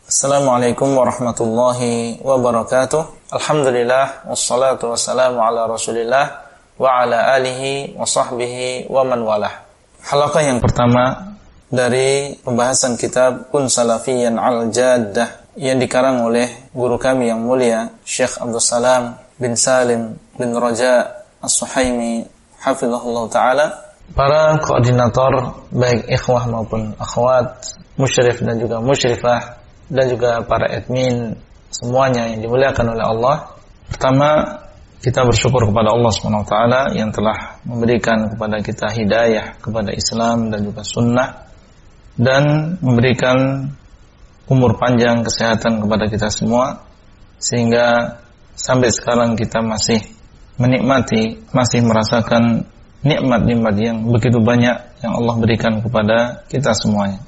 Assalamualaikum warahmatullahi wabarakatuh. Alhamdulillah wassalatu wassalamu ala Rasulillah wa ala alihi wa sahbihi wa man walah. Halaqah yang pertama dari pembahasan kitab Kun Salafiyan al-Jaddah yang dikarang oleh guru kami yang mulia Syekh Abdul Salam bin Salim bin Raja As-Suhaimi hafizahullah ta'ala. Para koordinator baik ikhwah maupun akhwat, musyrif dan juga musyrifah, dan juga para admin semuanya yang dimuliakan oleh Allah. Pertama, kita bersyukur kepada Allah SWT yang telah memberikan kepada kita hidayah kepada Islam dan juga sunnah, dan memberikan umur panjang, kesehatan kepada kita semua, sehingga sampai sekarang kita masih menikmati, masih merasakan nikmat-nikmat yang begitu banyak yang Allah berikan kepada kita semuanya.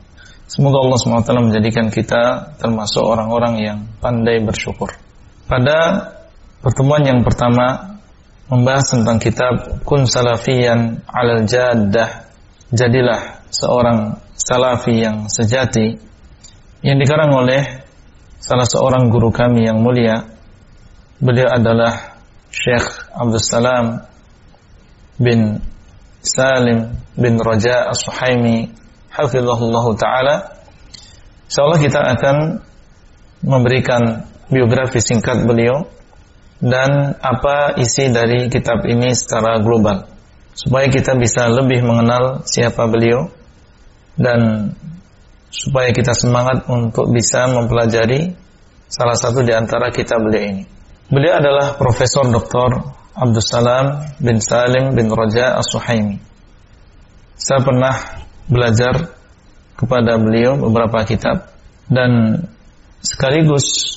Semoga Allah SWT menjadikan kita termasuk orang-orang yang pandai bersyukur. Pada pertemuan yang pertama membahas tentang kitab Kun Salafiyan alal Jaddah, jadilah seorang salafi yang sejati, yang dikarang oleh salah seorang guru kami yang mulia. Beliau adalah Syekh Abdul Salam bin Salim bin Raja As-Suhaimi hafizahullah ta'ala. Insyaallah kita akan memberikan biografi singkat beliau dan apa isi dari kitab ini secara global, supaya kita bisa lebih mengenal siapa beliau dan supaya kita semangat untuk bisa mempelajari salah satu di antara kitab beliau ini. Beliau adalah Profesor Dr. Abdul Salam bin Salim bin Raja As-Suhaimi. Saya pernah belajar kepada beliau beberapa kitab, dan sekaligus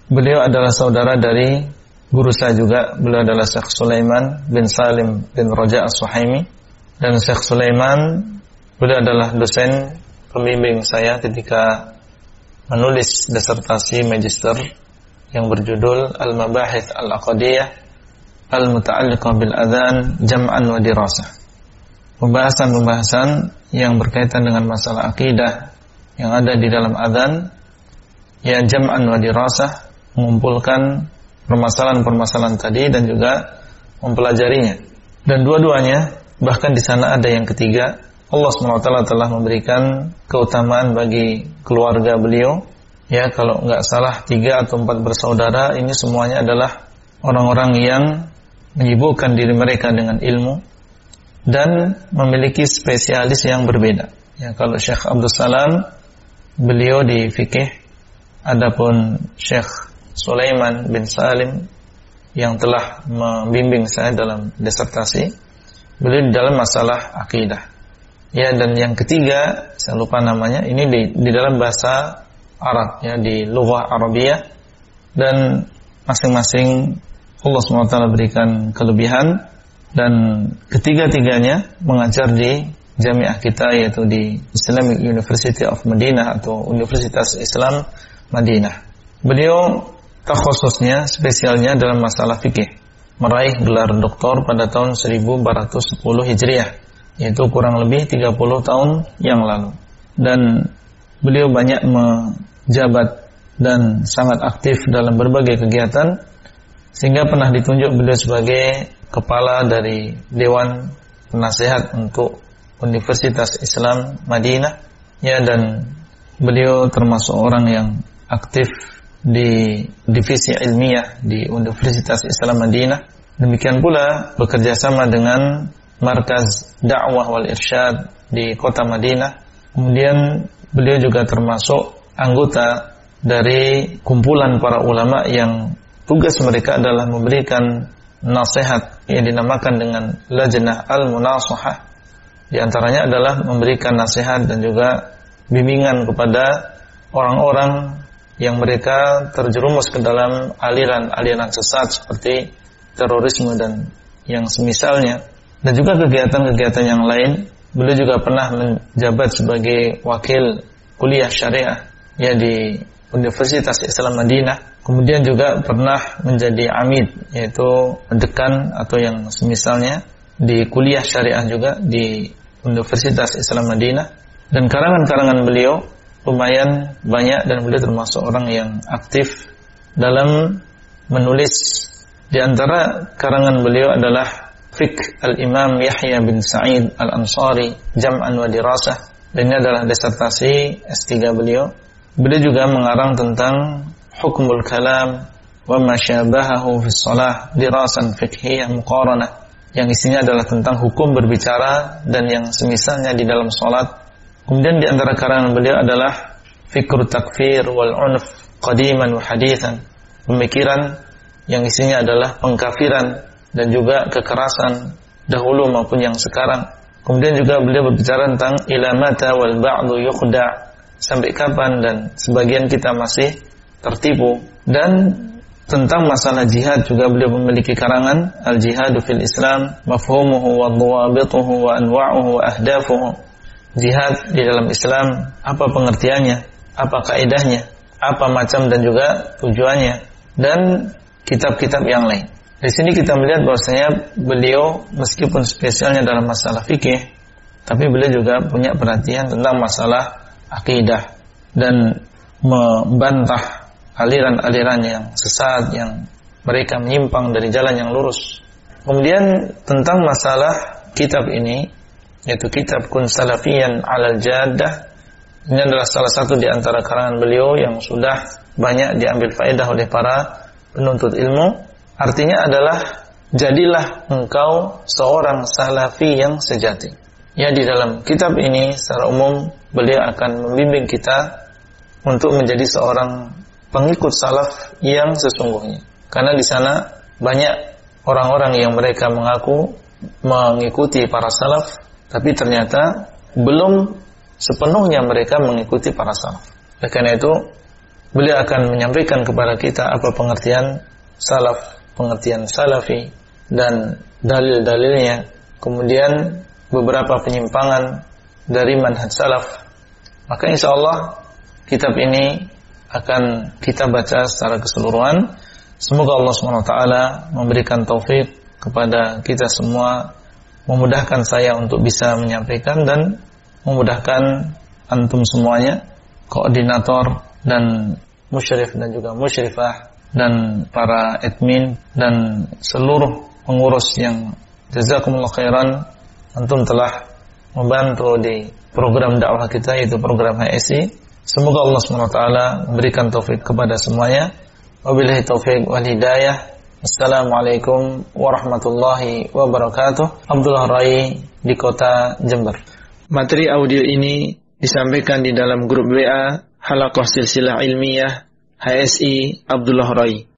beliau adalah saudara dari guru saya juga. Beliau adalah Syekh Sulaiman bin Salim bin Raja As-Suhaimi, dan Syekh Sulaiman beliau adalah dosen pembimbing saya ketika menulis disertasi magister yang berjudul Al-Mabahith Al-Aqdiyah Al-Muta'alliqah bil Adhan Jam'an wa Dirasah. Pembahasan-pembahasan yang berkaitan dengan masalah akidah yang ada di dalam adzan, ya jam'an wa dirasah, mengumpulkan permasalahan-permasalahan tadi dan juga mempelajarinya. Dan dua-duanya, bahkan di sana ada yang ketiga, Allah SWT telah memberikan keutamaan bagi keluarga beliau. Ya, kalau enggak salah 3 atau 4 bersaudara, ini semuanya adalah orang-orang yang menyibukkan diri mereka dengan ilmu dan memiliki spesialis yang berbeda. Ya, kalau Syekh Abdul Salam, beliau di fikih, adapun Syekh Sulaiman bin Salim yang telah membimbing saya dalam disertasi, beliau di dalam masalah akidah. Ya, dan yang ketiga, saya lupa namanya, ini di dalam bahasa Arab, ya, di lughah Arabiyah, dan masing-masing Allah SWT berikan kelebihan. Dan ketiga-tiganya mengajar di jamiah kita, yaitu di Islamic University of Madinah atau Universitas Islam Madinah. Beliau takhususnya, spesialnya dalam masalah fikih, meraih gelar doktor pada tahun 1410 Hijriah, yaitu kurang lebih 30 tahun yang lalu. Dan beliau banyak menjabat dan sangat aktif dalam berbagai kegiatan, sehingga pernah ditunjuk beliau sebagai kepala dari Dewan Penasehat untuk Universitas Islam Madinah, ya, dan beliau termasuk orang yang aktif di divisi ilmiah di Universitas Islam Madinah. Demikian pula bekerja sama dengan Markaz Da'wah wal Irsyad di kota Madinah. Kemudian beliau juga termasuk anggota dari kumpulan para ulama yang tugas mereka adalah memberikan nasihat yang dinamakan dengan Lajnah Al-Munasahah. Di antaranya adalah memberikan nasihat dan juga bimbingan kepada orang-orang yang mereka terjerumus ke dalam aliran-aliran sesat seperti terorisme dan yang semisalnya, dan juga kegiatan-kegiatan yang lain. Beliau juga pernah menjabat sebagai wakil kuliah syariah, ya, di Universitas Islam Madinah. Kemudian juga pernah menjadi amid, yaitu dekan atau yang semisalnya di kuliah syariah juga di Universitas Islam Madinah. Dan karangan-karangan beliau lumayan banyak dan beliau termasuk orang yang aktif dalam menulis. Di antara karangan beliau adalah Fiqh Al-Imam Yahya bin Sa'id Al-Ansari Jam'an wa Dirasah, dan ini adalah disertasi S3 beliau. Beliau juga mengarang tentang Hukmul Kalam wa ma syabahahu fi shalah dirasan fiqhiyah muqaranah, yang isinya adalah tentang hukum berbicara dan yang semisalnya di dalam salat. Kemudian di antara karangan beliau adalah Fikru Takfir wal Unf Qadiman wa Hadithan, pemikiran yang isinya adalah pengkafiran dan juga kekerasan dahulu maupun yang sekarang. Kemudian juga beliau berbicara tentang ila mata wal ba'du yukhda', sampai kapan dan sebagian kita masih tertipu. Dan tentang masalah jihad juga beliau memiliki karangan Al-Jihadu fil Islam mafhumuhu wa dhawabituhu wa anwa'uhu wa ahdafuhu. Jihad di dalam Islam, apa pengertiannya, apa kaidahnya, apa macam dan juga tujuannya, dan kitab-kitab yang lain. Di sini kita melihat bahwasanya beliau meskipun spesialnya dalam masalah fikih, tapi beliau juga punya perhatian tentang masalah akidah dan membantah aliran-aliran yang sesat, yang mereka menyimpang dari jalan yang lurus. Kemudian tentang masalah kitab ini, yaitu kitab Kun Salafiyan 'alal Jaddah, ini adalah salah satu di antara karangan beliau yang sudah banyak diambil faedah oleh para penuntut ilmu. Artinya adalah jadilah engkau seorang salafi yang sejati. Ya, di dalam kitab ini secara umum beliau akan membimbing kita untuk menjadi seorang pengikut salaf yang sesungguhnya. Karena di sana banyak orang-orang yang mereka mengaku mengikuti para salaf, tapi ternyata belum sepenuhnya mereka mengikuti para salaf. Oleh karena itu beliau akan menyampaikan kepada kita apa pengertian salaf, pengertian salafi, dan dalil-dalilnya, kemudian beberapa penyimpangan dari manhaj salaf. Maka insya Allah kitab ini akan kita baca secara keseluruhan. Semoga Allah SWT memberikan taufik kepada kita semua, memudahkan saya untuk bisa menyampaikan dan memudahkan antum semuanya, koordinator dan musyrif dan juga musyrifah dan para admin dan seluruh pengurus yang jazakumullah khairan, antum telah membantu di program dakwah kita, yaitu program HSI. Semoga Allah SWT memberikan taufik kepada semuanya. Wabillahi taufik wal hidayah. Assalamualaikum warahmatullahi wabarakatuh. Abdullah Rai di kota Jember. Materi audio ini disampaikan di dalam grup WA Halaqah Silsilah Ilmiah HSI Abdullah Rai.